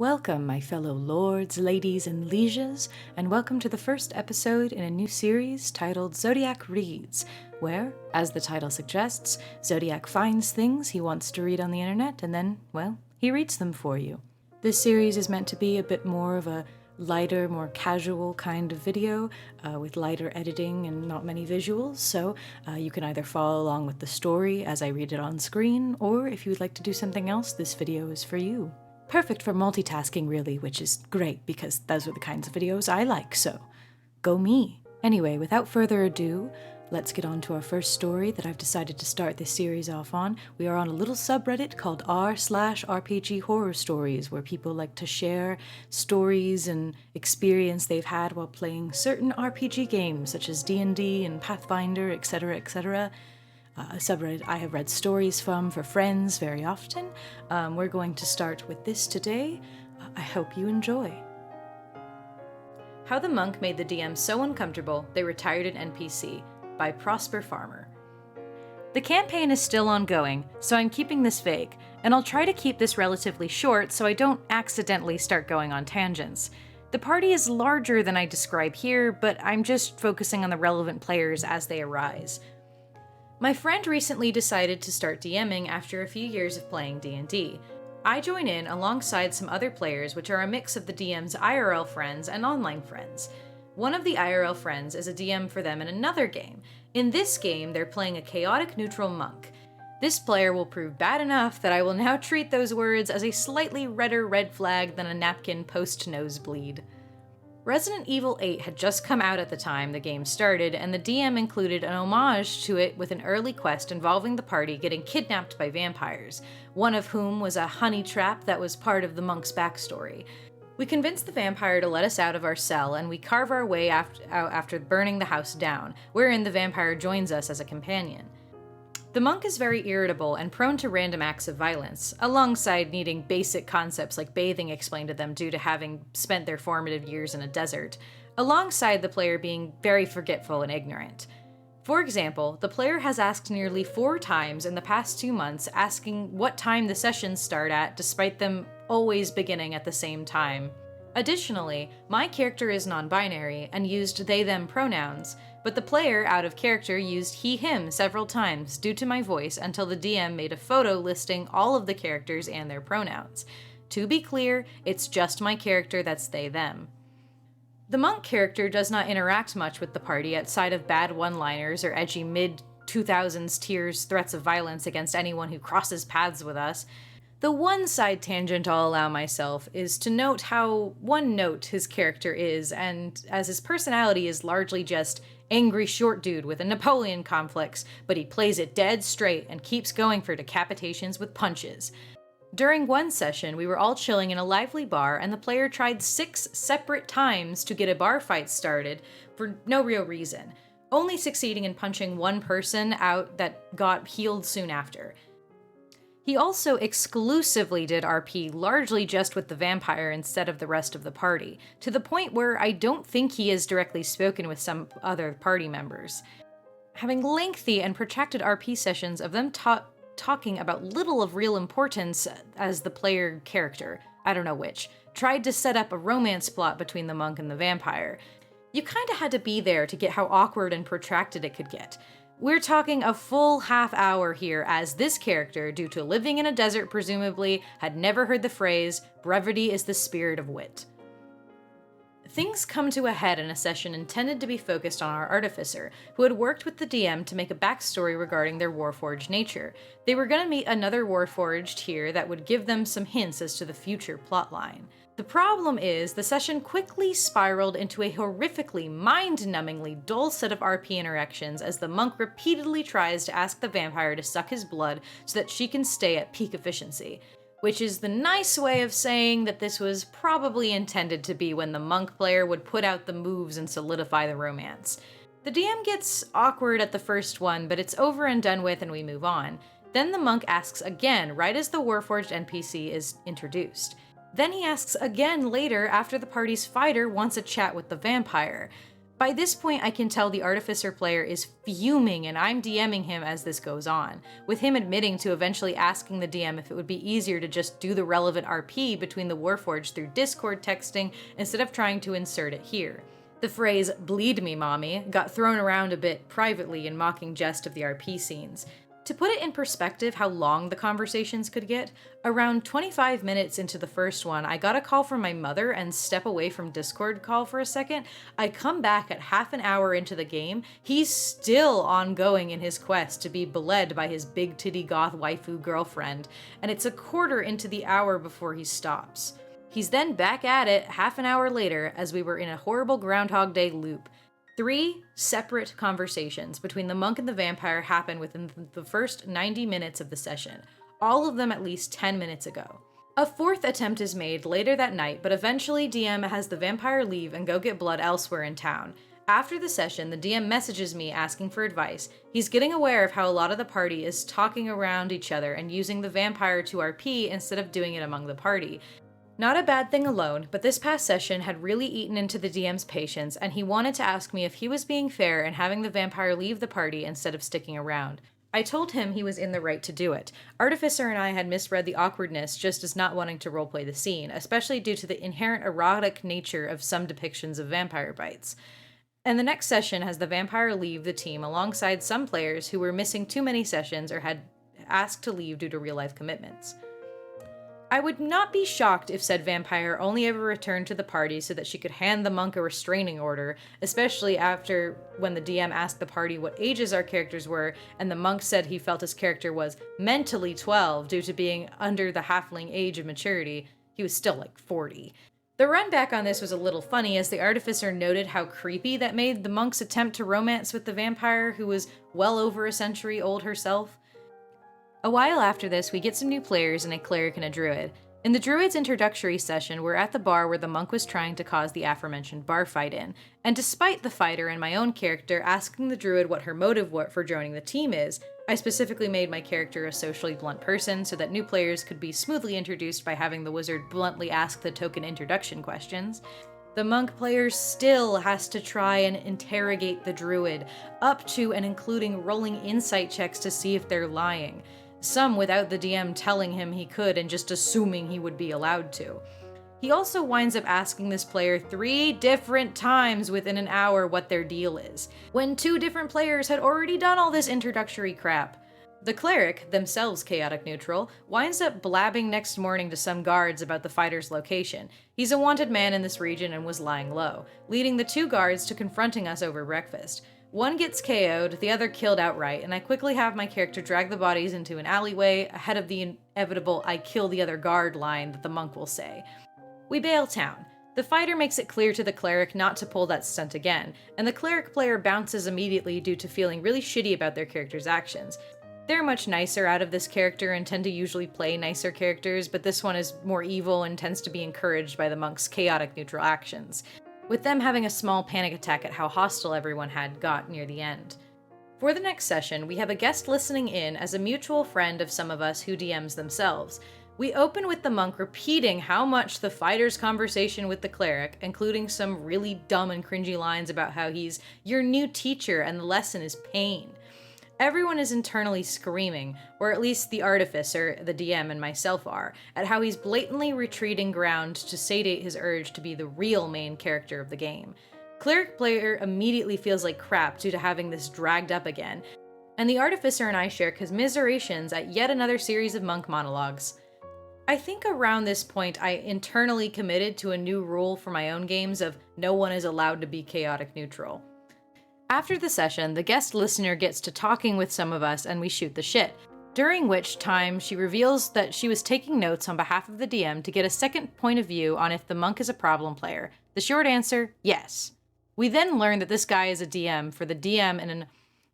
Welcome, my fellow lords, ladies, and lieges, and welcome to the first episode in a new series titled Zodiac Reads, where, as the title suggests, Zodiac finds things he wants to read on the internet and then, well, he reads them for you. This series is meant to be a bit more of a lighter, more casual kind of video with lighter editing and not many visuals, so you can either follow along with the story as I read it on screen, or if you would like to do something else, this video is for you. Perfect for multitasking, really, which is great because those are the kinds of videos I like, so go me. Anyway, without further ado, let's get on to our first story that I've decided to start this series off on. We are on a little subreddit called r/rpghorrorstories, where people like to share stories and experience they've had while playing certain RPG games, such as D&D and Pathfinder, etc., etc. A subreddit I have read stories from for friends very often. We're going to start with this today. I hope you enjoy. How the Monk Made the DM So Uncomfortable They Retired an NPC by Prosper Farmer. The campaign is still ongoing, so I'm keeping this vague, and I'll try to keep this relatively short so I don't accidentally start going on tangents. The party is larger than I describe here, but I'm just focusing on the relevant players as they arise. My friend recently decided to start DMing after a few years of playing D&D. I join in alongside some other players, which are a mix of the DM's IRL friends and online friends. One of the IRL friends is a DM for them in another game. In this game, they're playing a chaotic neutral monk. This player will prove bad enough that I will now treat those words as a slightly redder red flag than a napkin post-nosebleed. Resident Evil 8 had just come out at the time the game started, and the DM included an homage to it with an early quest involving the party getting kidnapped by vampires, one of whom was a honey trap that was part of the monk's backstory. We convince the vampire to let us out of our cell, and we carve our way out after burning the house down, wherein the vampire joins us as a companion. The monk is very irritable and prone to random acts of violence, alongside needing basic concepts like bathing explained to them due to having spent their formative years in a desert, alongside the player being very forgetful and ignorant. For example, the player has asked nearly 4 times in the past 2 months, asking what time the sessions start at, despite them always beginning at the same time. Additionally, my character is non-binary and used they-them pronouns, but the player, out of character, used he-him several times due to my voice until the DM made a photo listing all of the characters and their pronouns. To be clear, it's just my character that's they-them. The monk character does not interact much with the party outside of bad one-liners or edgy mid-2000s tiers threats of violence against anyone who crosses paths with us. The one side tangent I'll allow myself is to note how one-note his character is, and as his personality is largely just angry short dude with a Napoleon complex, but he plays it dead straight and keeps going for decapitations with punches. During one session, we were all chilling in a lively bar, and the player tried 6 separate times to get a bar fight started for no real reason, only succeeding in punching one person out that got healed soon after. He also exclusively did RP largely just with the vampire instead of the rest of the party, to the point where I don't think he has directly spoken with some other party members. Having lengthy and protracted RP sessions of them talking about little of real importance as the player character, I don't know which, tried to set up a romance plot between the monk and the vampire. You kinda had to be there to get how awkward and protracted it could get. We're talking a full half hour here as this character, due to living in a desert presumably, had never heard the phrase, brevity is the spirit of wit. Things come to a head in a session intended to be focused on our artificer, who had worked with the DM to make a backstory regarding their Warforged nature. They were going to meet another Warforged here that would give them some hints as to the future plotline. The problem is, the session quickly spiraled into a horrifically, mind-numbingly dull set of RP interactions as the monk repeatedly tries to ask the vampire to suck his blood so that she can stay at peak efficiency. Which is the nice way of saying that this was probably intended to be when the monk player would put out the moves and solidify the romance. The DM gets awkward at the first one, but it's over and done with and we move on. Then the monk asks again right as the Warforged NPC is introduced. Then he asks again later after the party's fighter wants a chat with the vampire. By this point, I can tell the Artificer player is fuming and I'm DMing him as this goes on, with him admitting to eventually asking the DM if it would be easier to just do the relevant RP between the Warforged through Discord texting instead of trying to insert it here. The phrase, "bleed me, mommy," got thrown around a bit privately in mocking jest of the RP scenes. To put it in perspective how long the conversations could get, around 25 minutes into the first one, I got a call from my mother and step away from Discord call for a second. I come back at half an hour into the game, he's still ongoing in his quest to be bled by his big titty goth waifu girlfriend, and it's a quarter into the hour before he stops. He's then back at it half an hour later as we were in a horrible Groundhog Day loop. 3 separate conversations between the monk and the vampire happen within the first 90 minutes of the session, all of them at least 10 minutes ago. A 4th attempt is made later that night, but eventually DM has the vampire leave and go get blood elsewhere in town. After the session, the DM messages me asking for advice. He's getting aware of how a lot of the party is talking around each other and using the vampire to RP instead of doing it among the party. Not a bad thing alone, but this past session had really eaten into the DM's patience, and he wanted to ask me if he was being fair and having the vampire leave the party instead of sticking around. I told him he was in the right to do it. Artificer and I had misread the awkwardness just as not wanting to roleplay the scene, especially due to the inherent erotic nature of some depictions of vampire bites. And the next session has the vampire leave the team alongside some players who were missing too many sessions or had asked to leave due to real-life commitments. I would not be shocked if said vampire only ever returned to the party so that she could hand the monk a restraining order, especially after when the DM asked the party what ages our characters were, and the monk said he felt his character was mentally 12 due to being under the halfling age of maturity. He was still like 40. The run back on this was a little funny as the Artificer noted how creepy that made the monk's attempt to romance with the vampire who was well over a century old herself. A while after this, we get some new players and a cleric and a druid. In the druid's introductory session, we're at the bar where the monk was trying to cause the aforementioned bar fight in, and despite the fighter and my own character asking the druid what her motive for joining the team is, I specifically made my character a socially blunt person so that new players could be smoothly introduced by having the wizard bluntly ask the token introduction questions. The monk player still has to try and interrogate the druid, up to and including rolling insight checks to see if they're lying. Some without the DM telling him he could and just assuming he would be allowed to. He also winds up asking this player 3 different times within an hour what their deal is, when 2 different players had already done all this introductory crap. The cleric, themselves chaotic neutral, winds up blabbing next morning to some guards about the fighter's location. He's a wanted man in this region and was lying low, leading the 2 guards to confronting us over breakfast. One gets KO'd, the other killed outright, and I quickly have my character drag the bodies into an alleyway ahead of the inevitable "I kill the other guard" line that the monk will say. We bail town. The fighter makes it clear to the cleric not to pull that stunt again, and the cleric player bounces immediately due to feeling really shitty about their character's actions. They're much nicer out of this character and tend to usually play nicer characters, but this one is more evil and tends to be encouraged by the monk's chaotic neutral actions, with them having a small panic attack at how hostile everyone had got near the end. For the next session, we have a guest listening in as a mutual friend of some of us who DMs themselves. We open with the monk repeating how much the fighter's conversation with the cleric, including some really dumb and cringy lines about how he's your new teacher and the lesson is pain. Everyone is internally screaming, or at least the Artificer, the DM, and myself are, at how he's blatantly retreating ground to satiate his urge to be the real main character of the game. Cleric player immediately feels like crap due to having this dragged up again, and the Artificer and I share commiserations at yet another series of monk monologues. I think around this point I internally committed to a new rule for my own games of no one is allowed to be chaotic neutral. After the session, the guest listener gets to talking with some of us and we shoot the shit, during which time she reveals that she was taking notes on behalf of the DM to get a second point of view on if the monk is a problem player. The short answer, yes. We then learn that this guy is a DM for the DM in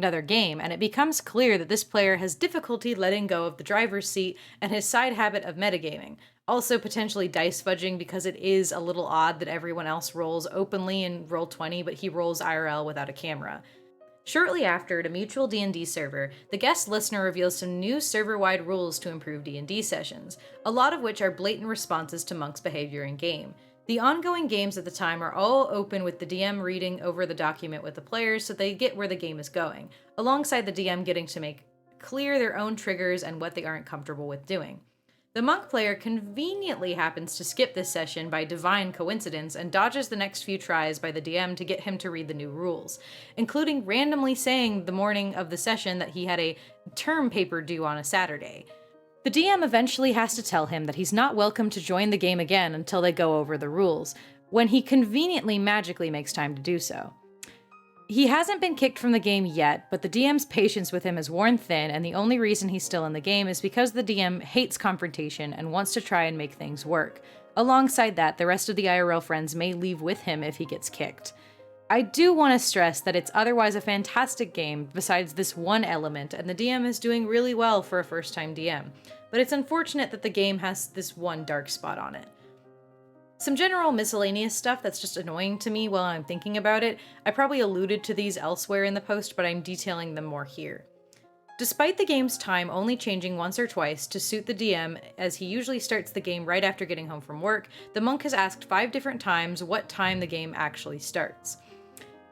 another game, and it becomes clear that this player has difficulty letting go of the driver's seat and his side habit of metagaming. Also potentially dice fudging because it is a little odd that everyone else rolls openly in Roll20, but he rolls IRL without a camera. Shortly after, at a mutual D&D server, the guest listener reveals some new server-wide rules to improve D&D sessions, a lot of which are blatant responses to Monk's behavior in-game. The ongoing games at the time are all open with the DM reading over the document with the players so they get where the game is going, alongside the DM getting to make clear their own triggers and what they aren't comfortable with doing. The monk player conveniently happens to skip this session by divine coincidence and dodges the next few tries by the DM to get him to read the new rules, including randomly saying the morning of the session that he had a term paper due on a Saturday. The DM eventually has to tell him that he's not welcome to join the game again until they go over the rules, when he conveniently magically makes time to do so. He hasn't been kicked from the game yet, but the DM's patience with him is worn thin, and the only reason he's still in the game is because the DM hates confrontation and wants to try and make things work. Alongside that, the rest of the IRL friends may leave with him if he gets kicked. I do want to stress that it's otherwise a fantastic game besides this one element, and the DM is doing really well for a first-time DM, but it's unfortunate that the game has this one dark spot on it. Some general miscellaneous stuff that's just annoying to me while I'm thinking about it. I probably alluded to these elsewhere in the post, but I'm detailing them more here. Despite the game's time only changing once or twice to suit the DM, as he usually starts the game right after getting home from work, the monk has asked 5 different times what time the game actually starts.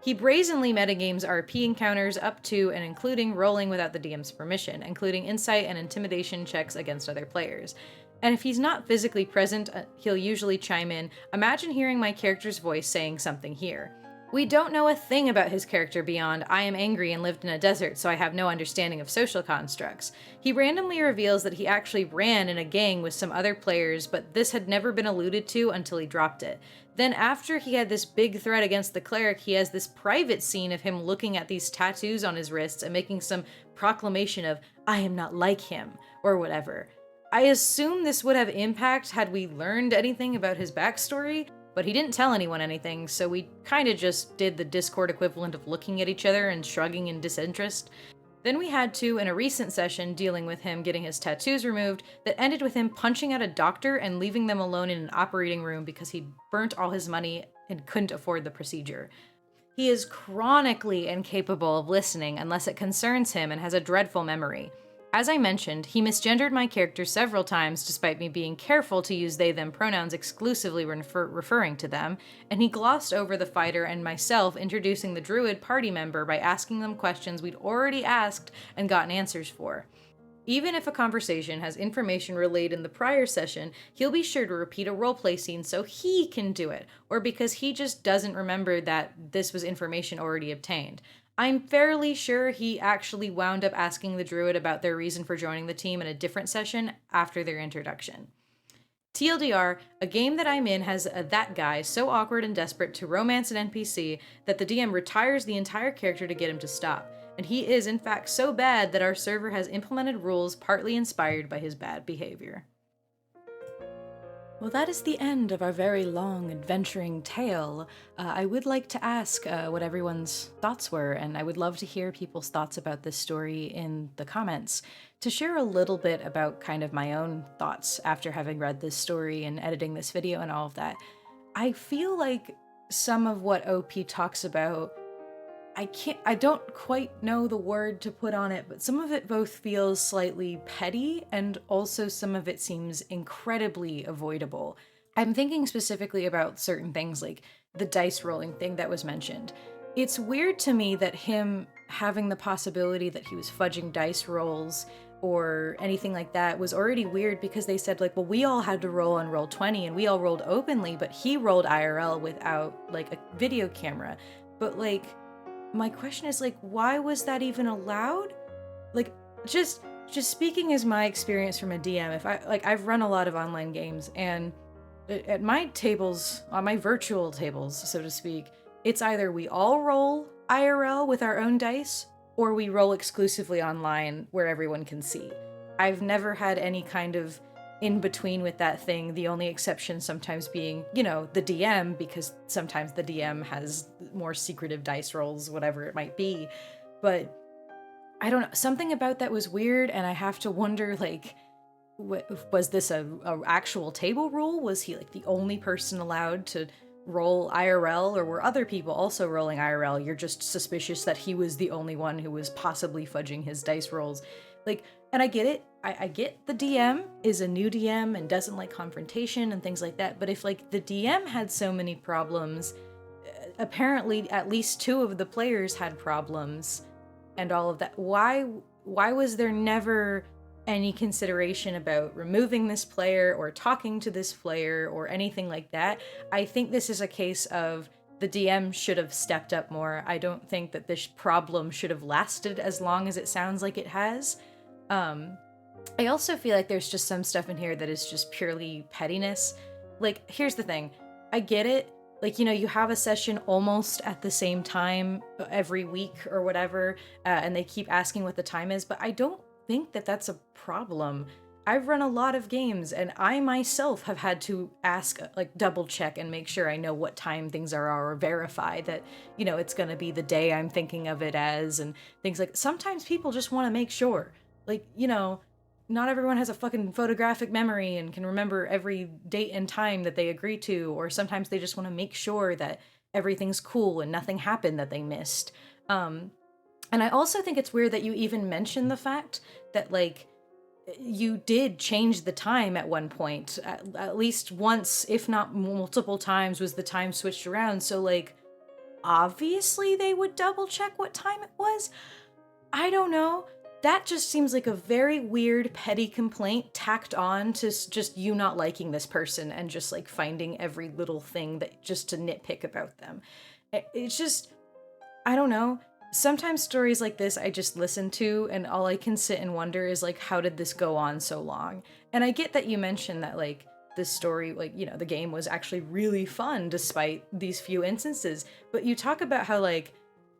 He brazenly metagames RP encounters up to and including rolling without the DM's permission, including insight and intimidation checks against other players. And if he's not physically present, he'll usually chime in, "Imagine hearing my character's voice saying something here." We don't know a thing about his character beyond, "I am angry and lived in a desert, so I have no understanding of social constructs." He randomly reveals that he actually ran in a gang with some other players, but this had never been alluded to until he dropped it. Then after he had this big threat against the cleric, he has this private scene of him looking at these tattoos on his wrists and making some proclamation of, "I am not like him," or whatever. I assume this would have impact had we learned anything about his backstory, but he didn't tell anyone anything, so we kinda just did the Discord equivalent of looking at each other and shrugging in disinterest. Then we had to, in a recent session, dealing with him getting his tattoos removed, that ended with him punching out a doctor and leaving them alone in an operating room because he'd burnt all his money and couldn't afford the procedure. He is chronically incapable of listening unless it concerns him and has a dreadful memory. As I mentioned, he misgendered my character several times despite me being careful to use they-them pronouns exclusively when referring to them, and he glossed over the fighter and myself introducing the druid party member by asking them questions we'd already asked and gotten answers for. Even if a conversation has information relayed in the prior session, he'll be sure to repeat a roleplay scene so he can do it, or because he just doesn't remember that this was information already obtained. I'm fairly sure he actually wound up asking the druid about their reason for joining the team in a different session after their introduction. TLDR, a game that I'm in has that guy so awkward and desperate to romance an NPC that the DM retires the entire character to get him to stop, and he is in fact so bad that our server has implemented rules partly inspired by his bad behavior. Well, that is the end of our very long adventuring tale. I would like to ask what everyone's thoughts were, and I would love to hear people's thoughts about this story in the comments. To share a little bit about kind of my own thoughts after having read this story and editing this video and all of that, I feel like some of what OP talks about, I don't quite know the word to put on it, but some of it both feels slightly petty and also some of it seems incredibly avoidable. I'm thinking specifically about certain things like the dice rolling thing that was mentioned. It's weird to me that him having the possibility that he was fudging dice rolls or anything like that was already weird because they said like, well, we all had to roll on Roll20 and we all rolled openly, but he rolled IRL without like a video camera. But like, my question is like, why was that even allowed? Like, just speaking as my experience from a DM, I've run a lot of online games, and at my tables, on my virtual tables, so to speak, it's either we all roll IRL with our own dice, or we roll exclusively online where everyone can see. I've never had any kind of in between with that thing, the only exception sometimes being, you know, the DM, because sometimes the DM has more secretive dice rolls, whatever it might be. But I don't know, something about that was weird, and I have to wonder, like, was this a actual table rule? Was he like the only person allowed to roll IRL, or were other people also rolling IRL? You're just suspicious that he was the only one who was possibly fudging his dice rolls. Like, and I get it. I get the DM is a new DM and doesn't like confrontation and things like that, but if like the DM had so many problems, apparently at least 2 of the players had problems and all of that. Why was there never any consideration about removing this player or talking to this player or anything like that? I think this is a case of the DM should have stepped up more. I don't think that this problem should have lasted as long as it sounds like it has. I also feel like there's just some stuff in here that is just purely pettiness. Like, here's the thing. I get it. Like, you know, you have a session almost at the same time every week or whatever, and they keep asking what the time is, but I don't think that that's a problem. I've run a lot of games, and I myself have had to ask, like, double check and make sure I know what time things are, or verify that, you know, it's gonna be the day I'm thinking of it as, and things like. Sometimes people just want to make sure. Like, you know, not everyone has a fucking photographic memory and can remember every date and time that they agree to, or sometimes they just want to make sure that everything's cool and nothing happened that they missed. And I also think it's weird that you even mention the fact that, like, you did change the time at one point. At least once, if not multiple times, was the time switched around. So, like, obviously they would double check what time it was. I don't know. That just seems like a very weird, petty complaint tacked on to just you not liking this person and just, like, finding every little thing that just to nitpick about them. It's just, I don't know. Sometimes stories like this I just listen to and all I can sit and wonder is, like, how did this go on so long? And I get that you mentioned that, like, this story, like, you know, the game was actually really fun despite these few instances, but you talk about how, like,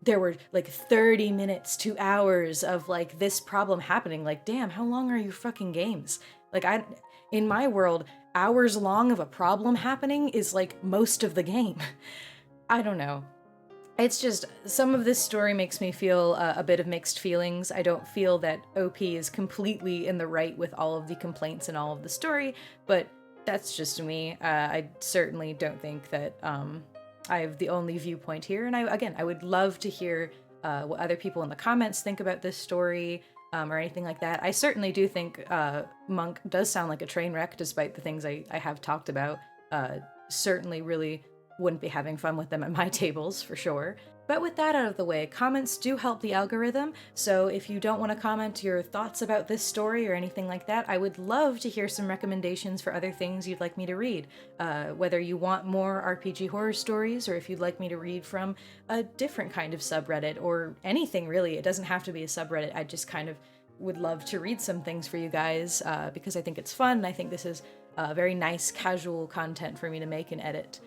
there were like 30 minutes to hours of, like, this problem happening. Like, damn, how long are your fucking games? Like, in my world, hours long of a problem happening is like most of the game. I don't know. It's just, some of this story makes me feel a bit of mixed feelings. I don't feel that OP is completely in the right with all of the complaints and all of the story, but that's just me. I certainly don't think that I have the only viewpoint here, and I would love to hear what other people in the comments think about this story, or anything like that. I certainly do think Monk does sound like a train wreck, despite the things I have talked about. Certainly really wouldn't be having fun with them at my tables, for sure. But with that out of the way, comments do help the algorithm, so if you don't want to comment your thoughts about this story or anything like that, I would love to hear some recommendations for other things you'd like me to read. Whether you want more RPG horror stories, or if you'd like me to read from a different kind of subreddit, or anything really. It doesn't have to be a subreddit, I just kind of would love to read some things for you guys, because I think it's fun, and I think this is very nice, casual content for me to make and edit.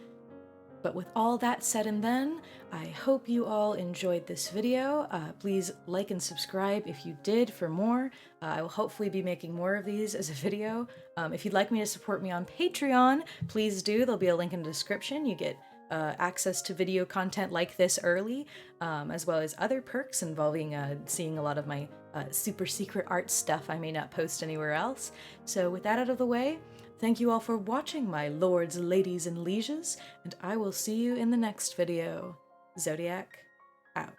But with all that said and done, I hope you all enjoyed this video. Please like and subscribe if you did for more. I will hopefully be making more of these as a video. If you'd like me to support me on Patreon, please do. There'll be a link in the description. You get access to video content like this early, as well as other perks involving seeing a lot of my super secret art stuff I may not post anywhere else. So with that out of the way, thank you all for watching, my lords, ladies, and lieges, and I will see you in the next video. Zodiac, out.